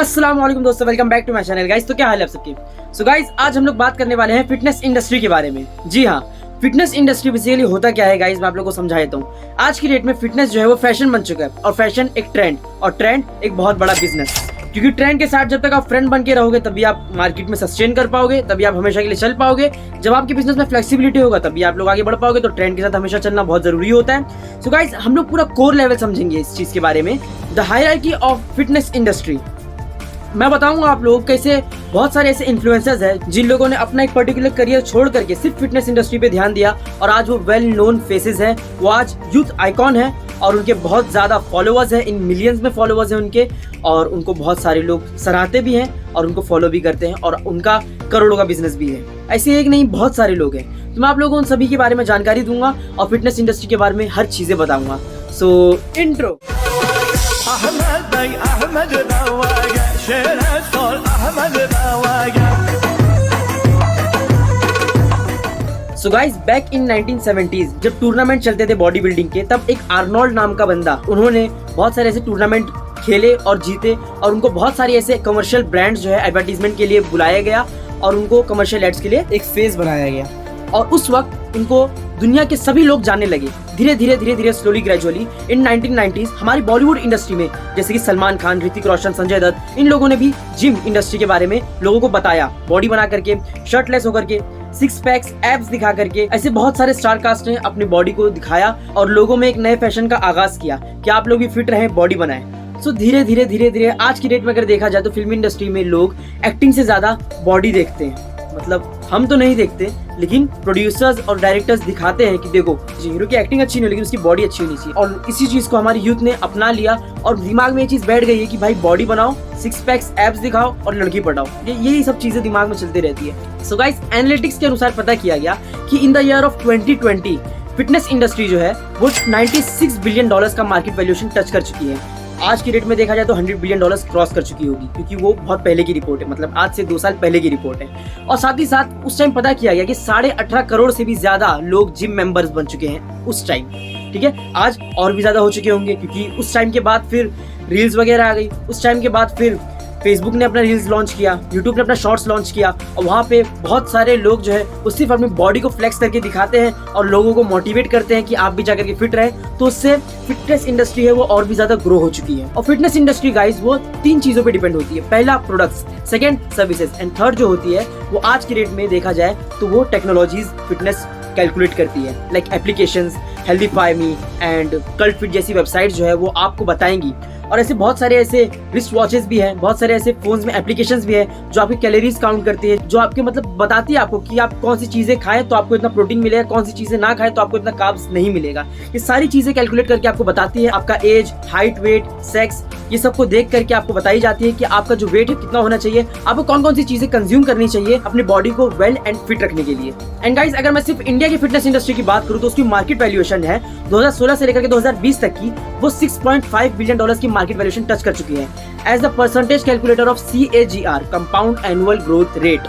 अस्सलाम वालेकुम दोस्तों, welcome back to my channel guys. तो क्या हाल है आप सबके। सो गाइस, आज हम लोग बात करने वाले हैं फिटनेस इंडस्ट्री के बारे में। जी हाँ, फिटनेस इंडस्ट्री बेसिकली होता क्या है गाइस, मैं आप लोगों को समझा देता हूँ। आज की डेट में फिटनेस जो है वो फैशन बन चुका है, और फैशन एक ट्रेंड, और ट्रेंड एक बहुत बड़ा बिजनेस। क्योंकि ट्रेंड के साथ जब तक आप फ्रेंड बन के रहोगे तभी आप मार्केट में सस्टेन कर पाओगे, तभी आप हमेशा के लिए चल पाओगे। जब आपके बिजनेस में फ्लेक्सिबिलिटी होगा तभी आप लोग आगे बढ़ पाओगे। तो ट्रेंड के साथ हमेशा चलना बहुत जरूरी होता है। सो गाइस, हम लोग पूरा कोर लेवल समझेंगे इस चीज के बारे में, the hierarchy of fitness industry. मैं बताऊंगा आप लोग कैसे बहुत सारे ऐसे इन्फ्लुएंसर्स हैं जिन लोगों ने अपना एक पर्टिकुलर करियर छोड़ करके सिर्फ फिटनेस इंडस्ट्री पे ध्यान दिया, और आज वो वेल नोन फेसेस हैं। वो आज यूथ आइकॉन है, और उनके बहुत ज्यादा फॉलोअर्स हैं, इन मिलियंस में फॉलोअर्स हैं उनके, और उनको बहुत सारे लोग सराहते भी हैं और उनको फॉलो भी करते हैं, और उनका करोड़ों का बिजनेस भी है। ऐसे एक नहीं, बहुत सारे लोग हैं। तो मैं आप लोगों को उन सभी के बारे में जानकारी दूंगा और फिटनेस इंडस्ट्री के बारे में हर चीजें बताऊंगा। So intro. So guys, back in 1970s जब टूर्नामेंट चलते थे बॉडी बिल्डिंग के, तब एक आर्नोल्ड नाम का बंदा, उन्होंने बहुत सारे ऐसे टूर्नामेंट खेले और जीते, और उनको बहुत सारी ऐसे कमर्शियल ब्रांड्स जो है एडवर्टीजमेंट के लिए बुलाया गया, और उनको कमर्शियल एड्स के लिए एक फेस बनाया गया। और उस वक्त उनको दुनिया के सभी लोग जानने लगे। धीरे धीरे स्लोली ग्रेजुअली इन 1990s हमारी बॉलीवुड इंडस्ट्री में, जैसे कि सलमान खान, ऋतिक रोशन, संजय दत्त, इन लोगों ने भी जिम इंडस्ट्री के बारे में लोगों को बताया। बॉडी बना करके, शर्टलेस होकर के, सिक्स पैक्स, एब्स दिखा करके, ऐसे बहुत सारे स्टार कास्ट ने अपनी बॉडी को दिखाया और लोगों में एक नए फैशन का आगाज किया कि आप लोग भी फिट रहें, बॉडी बनाएं। सो धीरे धीरे आज की डेट में अगर देखा जाए तो फिल्म इंडस्ट्री में लोग एक्टिंग से ज्यादा बॉडी देखते हैं। मतलब हम तो नहीं देखते, लेकिन प्रोड्यूसर्स और डायरेक्टर्स दिखाते हैं कि देखो, हीरो की एक्टिंग अच्छी नहीं लेकिन उसकी बॉडी अच्छी होनी चाहिए। और इसी चीज को हमारी यूथ ने अपना लिया, और दिमाग में ये चीज बैठ गई है कि भाई बॉडी बनाओ, सिक्स पैक्स, एब्स दिखाओ और लड़की पटाओ। यही सब चीजें दिमाग में चलती रहती है। सो गाइस, एनालिटिक्स के अनुसार पता किया गया कि in the year of 2020 fitness industry जो है वो $96 बिलियन का मार्केट वैल्यूएशन टच कर चुकी है। आज की डेट में देखा जाए तो $100 बिलियन क्रॉस कर चुकी होगी, क्योंकि वो बहुत पहले की रिपोर्ट है, मतलब आज से 2 साल पहले की रिपोर्ट है। और साथ ही साथ उस टाइम पता किया गया कि 18.5 करोड़ से भी ज्यादा लोग जिम मेंबर्स बन चुके हैं उस टाइम। ठीक है, आज और भी ज्यादा हो चुके होंगे, क्योंकि उस टाइम के बाद फिर रील्स वगैरह आ गई। उस टाइम के बाद फिर फेसबुक ने अपना रील्स लॉन्च किया, यूट्यूब ने अपना शॉर्ट्स लॉन्च किया, और वहाँ पे बहुत सारे लोग जो है वो सिर्फ अपनी बॉडी को फ्लेक्स करके दिखाते हैं और लोगों को मोटिवेट करते हैं कि आप भी जाकर के फिट रहें। तो उससे फिटनेस इंडस्ट्री है वो और भी ज्यादा ग्रो हो चुकी है। और फिटनेस इंडस्ट्री गाइस वो 3 चीजों पे डिपेंड होती है। पहला products, second services, and third जो होती है वो आज की डेट में देखा जाए तो वो टेक्नोलॉजीज फिटनेस कैलकुलेट करती है। Like applications, healthify me and cult fit जैसी वेबसाइट जो है वो आपको बताएंगी। और ऐसे बहुत सारे ऐसे रिस्ट वॉचेस भी हैं, बहुत सारे ऐसे फोन्स में एप्लीकेशंस भी हैं जो आपकी कैलोरीज काउंट करती है, जो आपके मतलब बताती है आपको कि आप कौन सी चीजें खाएं तो आपको इतना प्रोटीन मिलेगा, कौन सी चीजें ना खाएं तो आपको इतना कार्ब्स नहीं मिलेगा। ये सारी चीजें कैलकुलेट करके आपको बताती है। आपका एज, हाइट, वेट, सेक्स, ये सबको देख करके आपको बताई जाती है कि आपका जो वेट है कितना होना चाहिए, आपको कौन कौन सी चीजें कंज्यूम करनी चाहिए अपनी बॉडी को वेल एंड फिट रखने के लिए। एंड गाइस, अगर मैं सिर्फ इंडिया की फिटनेस इंडस्ट्री की बात करूं तो उसकी मार्केट वैल्यूएशन है 2016 से लेकर के 2020 तक की, वो $6.5 बिलियन की मार्केट वैल्यूएशन टच कर चुकी है। As the percentage calculator of CAGR, compound annual growth rate,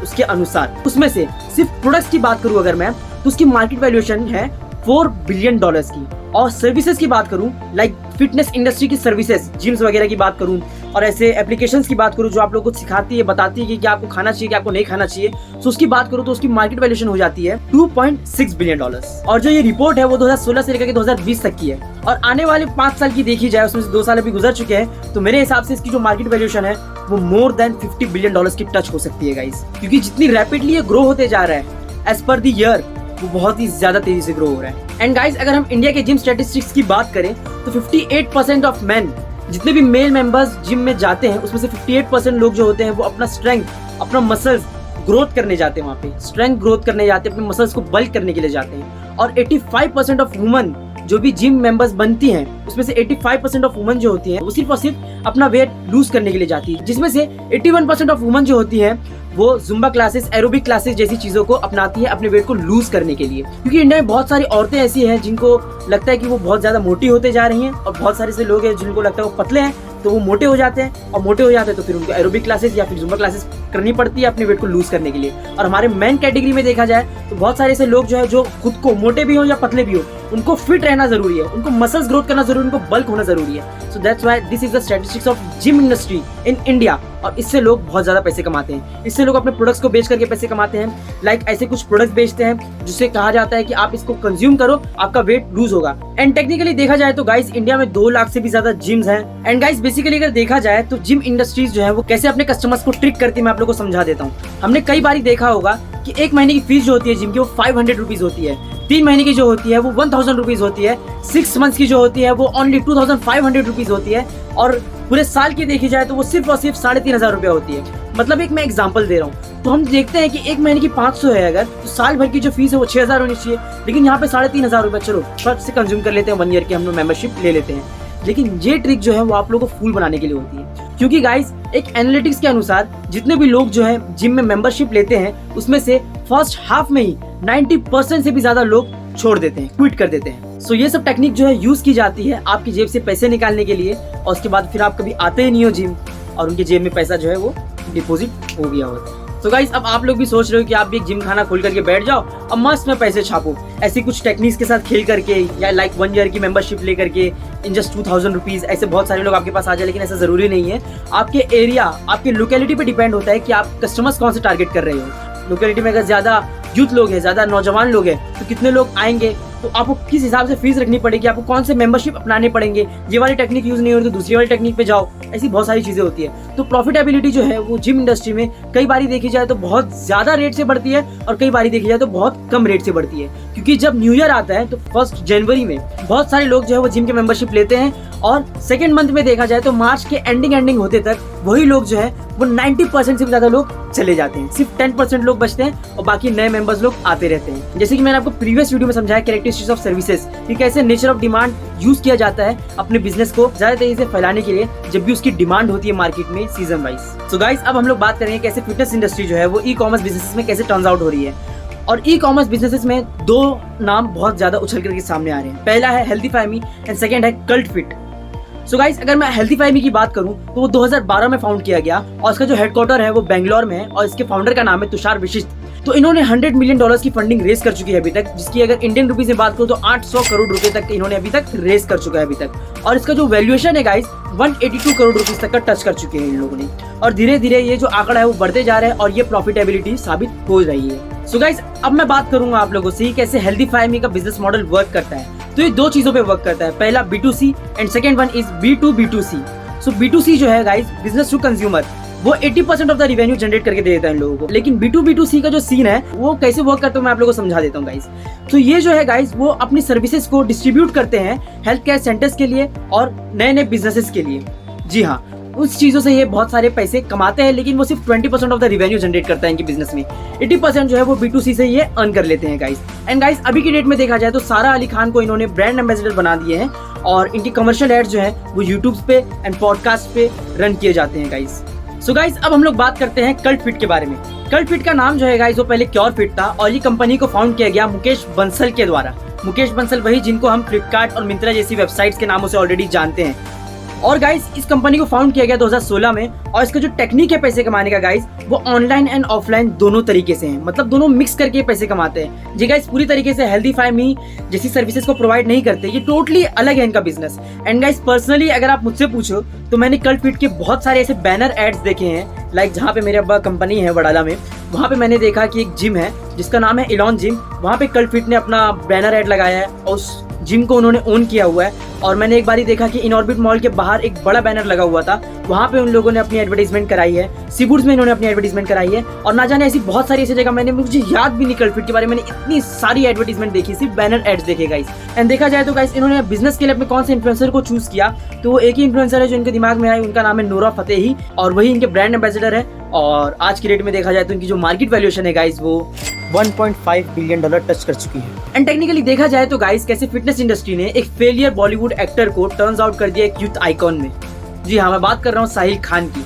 उसके अनुसार, उसमें से सिर्फ प्रोडक्ट्स की बात करूं अगर मैं, तो उसकी मार्केट वैल्यूएशन है $4 बिलियन की। और सर्विसेज की बात करूं, लाइक फिटनेस इंडस्ट्री की सर्विसेज, जिम्स वगैरह की बात करूं, और ऐसे एप्लीकेशंस की बात करूं जो आप लोगों को सिखाती है, बताती है कि क्या आपको खाना चाहिए, क्या आपको नहीं खाना चाहिए, तो उसकी बात करूं तो उसकी मार्केट वैल्यूएशन हो जाती है $2.6 बिलियन। और जो ये रिपोर्ट है वो 2016 से लेकर के 2020 तक की है। और आने वाले 5 साल की देखी जाए, उसमें से 2 साल अभी गुजर चुके हैं, तो मेरे हिसाब से इसकी जो मार्केट वैल्यूएशन है वो मोर देन $50 बिलियन की टच हो सकती है गाइस। क्योंकि जितनी रैपिडली ये ग्रो होते जा रहा है एज पर द ईयर, वो बहुत ही ज्यादा तेजी से ग्रो हो रहा है। एंड गाइस, अगर हम इंडिया के जिम स्टैटिस्टिक्स की बात करें तो 58% ऑफ मेन, जितने भी मेल मेंबर्स जिम में जाते हैं उसमें से 58% लोग जो होते हैं वो अपना स्ट्रेंथ, अपना मसल्स ग्रोथ करने जाते हैं। वहाँ पे स्ट्रेंथ ग्रोथ करने जाते हैं, अपने मसल्स को बल्क करने के लिए जाते हैं। और 85% ऑफ वुमन जो भी जिम मेंबर्स बनती हैं, उसमें से 85% ऑफ वुमन जो होती हैं वो सिर्फ और सिर्फ अपना वेट लूज करने के लिए जाती है, जिसमें से 81% ऑफ वुमन जो होती हैं वो जुम्बा क्लासेस, एरोबिक क्लासेस जैसी चीजों को अपनाती है अपने वेट को लूज करने के लिए। क्योंकि इंडिया में बहुत सारी औरतें ऐसी हैं जिनको लगता है कि वो बहुत ज्यादा मोटी होते जा रही हैं, और बहुत सारे ऐसे लोग हैं जिनको लगता है वो पतले हैं, तो वो मोटे हो जाते हैं, और मोटे हो जाते हैं तो फिर उनको एरोबिक क्लासेस या फिर जुम्बा क्लासेस करनी पड़ती है अपने वेट को लूज करने के लिए। और हमारे मेन कैटेगरी में देखा जाए तो बहुत सारे ऐसे लोग जो है जो खुद को मोटे भी हो या पतले भी हो, उनको फिट रहना जरूरी है, उनको मसल्स ग्रोथ करना जरूरी है, उनको बल्क होना जरूरी है। So that's why this is the statistics of gym industry in India. और इससे लोग बहुत ज्यादा पैसे कमाते हैं, इससे लोग अपने प्रोडक्ट्स को बेच करके पैसे कमाते हैं। लाइक ऐसे कुछ प्रोडक्ट्स बेचते हैं जिससे कहा जाता है कि आप इसको कंज्यूम करो, आपका वेट लूज होगा। एंड टेक्निकली देखा जाए तो गाइस इंडिया में 2 लाख से भी ज्यादा जिम्स हैं। एंड गाइस बेसिकली अगर देखा जाए तो जिम इंडस्ट्रीज जो है वो कैसे अपने कस्टमर्स को ट्रिक करती है, मैं आप लोगों को समझा देता हूँ। हमने कई बार देखा होगा कि 1 महीने की फीस जो होती है जिम की वो 500 रुपीज होती है, 3 महीने की जो होती है वो 1000 रुपीज होती है, 6 मंथ्स की जो होती है वो ओनली 2500 रुपीज होती है, और पूरे साल की देखी जाए तो वो सिर्फ और सिर्फ 3500 रुपया होती है। मतलब एक मैं एग्जांपल दे रहा हूँ, तो हम देखते हैं कि 1 महीने की 500 है अगर, तो साल भर की जो फीस है वो 6000 होनी चाहिए, लेकिन यहाँ पे 3500 रुपया चलो फट से कंज्यूम कर लेते हैं, 1 ईयर की हम लोग मेंबरशिप ले लेते हैं। लेकिन ये ट्रिक जो है वो आप लोगों को फूल बनाने के लिए होती है, क्योंकि गाइस एक एनालिटिक्स के अनुसार जितने भी लोग जो है जिम में मेंबरशिप लेते हैं उसमें से फर्स्ट हाफ में ही 90% से भी ज्यादा लोग छोड़ देते हैं, क्विट कर देते हैं। सो ये सब टेक्निक जो है यूज की जाती है आपकी जेब से पैसे निकालने के लिए, और उसके बाद फिर आप कभी आते ही नहीं हो जिम और उनके जेब में पैसा जो है वो डिपॉजिट हो गया होता है। तो गाइस अब आप लोग भी सोच रहे हो कि आप भी एक जिम खाना खोल करके बैठ जाओ और मस्त में पैसे छापो, ऐसी कुछ टेक्निक्स के साथ खेल करके, या लाइक 1 ईयर की मेंबरशिप ले करके इन जस्ट 2000 रुपीज, ऐसे बहुत सारे लोग आपके पास आ जाए। लेकिन ऐसा जरूरी नहीं है, आपके एरिया, आपके लोकेलिटी पे डिपेंड होता है कि आप कस्टमर्स कौन से टारगेट कर रहे हो। लोकेलिटी में अगर ज्यादा यूथ लोग हैं, ज्यादा नौजवान लोग हैं, तो कितने लोग आएंगे, तो आपको किस हिसाब से फीस रखनी पड़ेगी, आपको कौन से मेंबरशिप अपनाने पड़ेंगे, ये वाली टेक्निक यूज नहीं हो रही तो दूसरी वाली टेक्निक पे जाओ, ऐसी बहुत सारी चीजें होती है। तो प्रॉफिटेबिलिटी जो है वो जिम इंडस्ट्री में कई बारी देखी जाए तो बहुत ज्यादा रेट से बढ़ती है, और कई बारी देखी जाए तो बहुत कम रेट से बढ़ती है। क्योंकि जब न्यू ईयर आता है तो 1 जनवरी में बहुत सारे लोग जो है वो जिम के मेंबरशिप लेते हैं, और सेकेंड मंथ में देखा जाए तो मार्च के एंडिंग होते तक वही लोग जो है वो 90% से भी ज्यादा लोग चले जाते हैं, सिर्फ 10% लोग बचते हैं और बाकी नए मेंबर्स लोग आते रहते हैं। जैसे कि मैंने आपको प्रीवियस वीडियो में समझाया कैरेक्टरिस्टिक्स ऑफ सर्विसेज, कि कैसे नेचर ऑफ डिमांड यूज किया जाता है अपने बिजनेस को ज्यादा तेजी से फैलाने के लिए जब भी उसकी डिमांड होती है मार्केट में सीजन वाइज। सो गाइस अब हम लोग बात करेंगे कैसे फिटनेस इंडस्ट्री जो है वो ई कॉमर्स बिजनेस में कैसे टर्न्स आउट हो रही है। और ई कॉमर्स बिजनेसेस में 2 नाम बहुत ज्यादा उछल करके सामने आ रहे हैं। पहला है हेल्थीफाई एंड सेकंड है कल्ट फिट। सो गाइस अगर मैं हेल्थीफाई की बात करूं तो वो 2012 में फाउंड किया गया, और इसका जो हेडक्वार्टर है वो बेंगलोर में है, और इसके फाउंडर का नाम है तुषार विशिष्ट। तो इन्होंने $100 मिलियन की फंडिंग रेस कर चुकी है अभी तक, जिसकी अगर इंडियन रुपीज में बात करूं तो 800 करोड़ रुपए तक इन्होंने अभी तक रेस कर चुका है अभी तक। और इसका जो वैल्यूएशन है गाइस 182 करोड़ रुपीज तक का टच कर चुके हैं इन लोगों ने, और धीरे धीरे ये जो आंकड़ा है वो बढ़ते जा रहा है और ये प्रॉफिटेबिलिटी साबित हो रही है। सो गाइस अब मैं बात करूंगा आप लोगों से कैसे हेल्थीफाई का बिजनेस मॉडल वर्क करता है। तो ये 2 चीजों पे वर्क करता है, पहला B2C and second one is B2B2C। So B2C जो है गाइस बिजनेस टू कंज्यूमर, वो 80% ऑफ द रेवेन्यू जनरेट करके दे देता है इन लोगों को। लेकिन B2B2C का जो सीन है वो कैसे वर्क करता है मैं आप लोगों को समझा देता हूँ गाइस। तो ये जो है गाइस वो अपनी सर्विसेज को डिस्ट्रीब्यूट करते हैं हेल्थ केयर सेंटर्स के लिए और नए नए बिजनेसेस के लिए। जी हाँ, उस चीजों से ये बहुत सारे पैसे कमाते हैं, लेकिन वो सिर्फ 20% ऑफ द रेवेन्यू जनरेट करता है इनके बिजनेस में। 80% जो है वो B2C से ये अर्न कर लेते हैं गाइस। एंड गाइस अभी की डेट में देखा जाए तो सारा अली खान को इन्होंने ब्रांड एम्बेसडर बना दिए हैं, और इनकी कमर्शियल एड्स जो है वो यूट्यूब पे एंड पॉडकास्ट पे रन किए जाते हैं गाइस। सो गाइस अब हम लोग बात करते हैं कल्ट फिट के बारे में। कल्ट फिट का नाम जो है गाइस वो पहले क्योर फिट था, और ये कंपनी को फाउंड किया गया मुकेश बंसल के द्वारा। मुकेश बंसल वही जिनको हम फ्लिपकार्ट और मिंत्रा जैसी वेबसाइट्स के नामों से ऑलरेडी जानते हैं। और गाइस इस कंपनी को फाउंड किया गया 2016 में, और इसका जो टेक्निक है पैसे कमाने का गाइस वो ऑनलाइन एंड ऑफलाइन दोनों तरीके से है, मतलब दोनों मिक्स करके पैसे कमाते हैं। जी गाइस पूरी तरीके से हेल्थीफाई मी जैसी सर्विसेज को प्रोवाइड नहीं करते, ये टोटली अलग है इनका बिजनेस। एंड गाइस पर्सनली अगर आप मुझसे पूछो तो मैंने कल्ट फिट के बहुत सारे ऐसे बैनर एड्स देखे हैं, लाइक जहाँ पे मेरे अब्बा कंपनी है वडाला में, वहाँ पे मैंने देखा कि एक जिम है जिसका नाम है इलॉन जिम, वहाँ पे कल्ट फिट ने अपना बैनर एड लगाया है और उस जिम को उन्होंने ओन किया हुआ है। और मैंने एक बारी देखा कि इनऑर्बिट मॉल के बाहर एक बड़ा बैनर लगा हुआ था, वहाँ पे उन लोगों ने अपनी एडवर्टाइजमेंट कराई है। सीबूड्स में इन्होंने अपनी एडवर्टाइजमेंट कराई है, और ना जाने ऐसी बहुत सारी ऐसी जगह मैंने, मुझे याद भी नहीं कल्ट फिट के बारे में, मैंने इतनी सारी एडवर्टाइजमेंट देखी, सिर्फ बैनर एड्स देखे गाइस। एंड देखा जाए तो गाइस इन्होंने बिजनेस के लिए अपने कौन से इन्फ्लुएंसर को चूज किया, तो वो एक ही इन्फ्लुएंसर है जो इनके दिमाग में आए, उनका नाम है नूरा फतेही, और वही इनके ब्रांड एम्बेसडर है। और आज की डेट में देखा जाए तो इनकी जो मार्केट वैल्यूएशन है गाइस वो $1.5 बिलियन टच कर चुकी है। एंड टेक्निकली देखा जाए तो गाइस कैसे फिटनेस इंडस्ट्री ने एक फेलियर बॉलीवुड एक्टर को टर्न्स आउट कर दिया एक यूथ आइकॉन में। जी हाँ, मैं बात कर रहा हूँ साहिल खान की।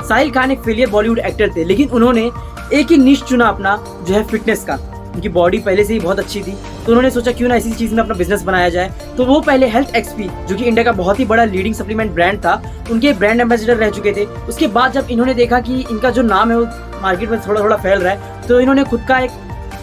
साहिल खान एक फेलियर बॉलीवुड एक्टर थे, लेकिन उन्होंने एक ही निश चुना अपना, जो है फिटनेस का। उनकी बॉडी पहले से ही बहुत अच्छी थी, तो उन्होंने सोचा क्यों ना इसी चीज़ में अपना बिजनेस बनाया जाए। तो वो पहले हेल्थ एक्सपी जो कि इंडिया का बहुत ही बड़ा लीडिंग सप्लीमेंट ब्रांड था, उनके ब्रांड एम्बेसडर रह चुके थे। उसके बाद जब इन्होंने देखा कि इनका जो नाम है वो मार्केट में थोड़ा थोड़ा फैल रहा है, तो इन्होंने खुद का एक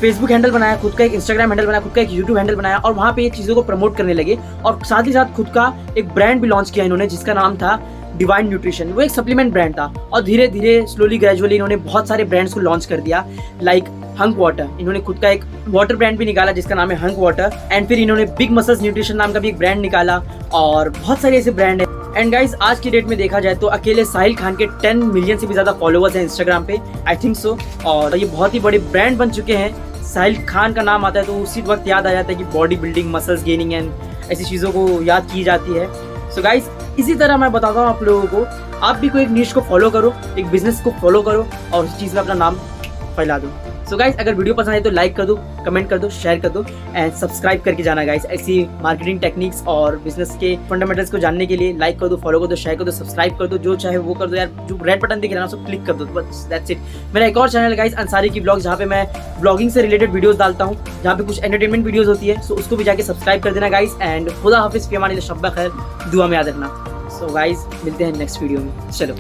फेसबुक हैंडल बनाया, खुद का एक इंस्टाग्राम हैंडल बनाया, खुद का एक यूट्यूब हैंडल बनाया और वहाँ पे ये चीज़ों को प्रमोट करने लगे। और साथ ही साथ खुद का एक ब्रांड भी लॉन्च किया इन्होंने जिसका नाम था डिवाइन न्यूट्रिशन। वो एक सप्लीमेंट ब्रांड था और धीरे धीरे स्लोली ग्रेजुअली इन्होंने बहुत सारे ब्रांड्स को लॉन्च कर दिया, लाइक हंक वाटर। इन्होंने खुद का एक वाटर ब्रांड भी निकाला जिसका नाम है हंक वाटर। एंड फिर इन्होंने बिग मसल्स न्यूट्रिशन नाम का भी एक ब्रांड निकाला और बहुत सारे ऐसे ब्रांड है। एंड गाइज आज की डेट में देखा जाए तो अकेले साहिल खान के 10 मिलियन से भी ज़्यादा फॉलोअर्स हैं इंस्टाग्राम पे, आई थिंक सो। और ये बहुत ही बड़े ब्रांड बन चुके हैं। साहिल खान का नाम आता है तो उसी वक्त याद आ जाता है कि body building, muscles gaining and ऐसी चीज़ों को याद की जाती है। सो गाइज इसी तरह मैं बताता हूँ आप लोगों को, आप भी कोई एक नीश को फॉलो करो, एक बिजनेस को फॉलो करो और उस चीज़ में अपना नाम फैला दो। सो गाइज अगर वीडियो पसंद आए तो लाइक कर दो, कमेंट कर दो, शेयर कर दो एंड सब्सक्राइब करके जाना गाइज। ऐसी मार्केटिंग टेक्निक्स और बिजनेस के फंडामेंटल्स को जानने के लिए लाइक कर दो, फॉलो कर दो, शेयर कर दो, सब्सक्राइब कर दो, जो चाहे वो कर दो यार। जो रेड बटन दिख रहा है ना उसको क्लिक कर दो, बस दैट्स इट। मेरा एक और चैनल है गाइज अंसारी की ब्लॉग, जहाँ पे मैं ब्लॉगिंग से रिलेटेड वीडियोस डालता हूँ, जहाँ पे कुछ एंटरटेनमेंट वीडियोस होती है। सो उसको भी जाके सब्सक्राइब कर देना गाइज। एंड खुदा हाफिज़, फी अमान अल्लाह, शब्बा खैर, दुआ में याद रखना। सो गाइज मिलते हैं नेक्स्ट वीडियो में, चलो।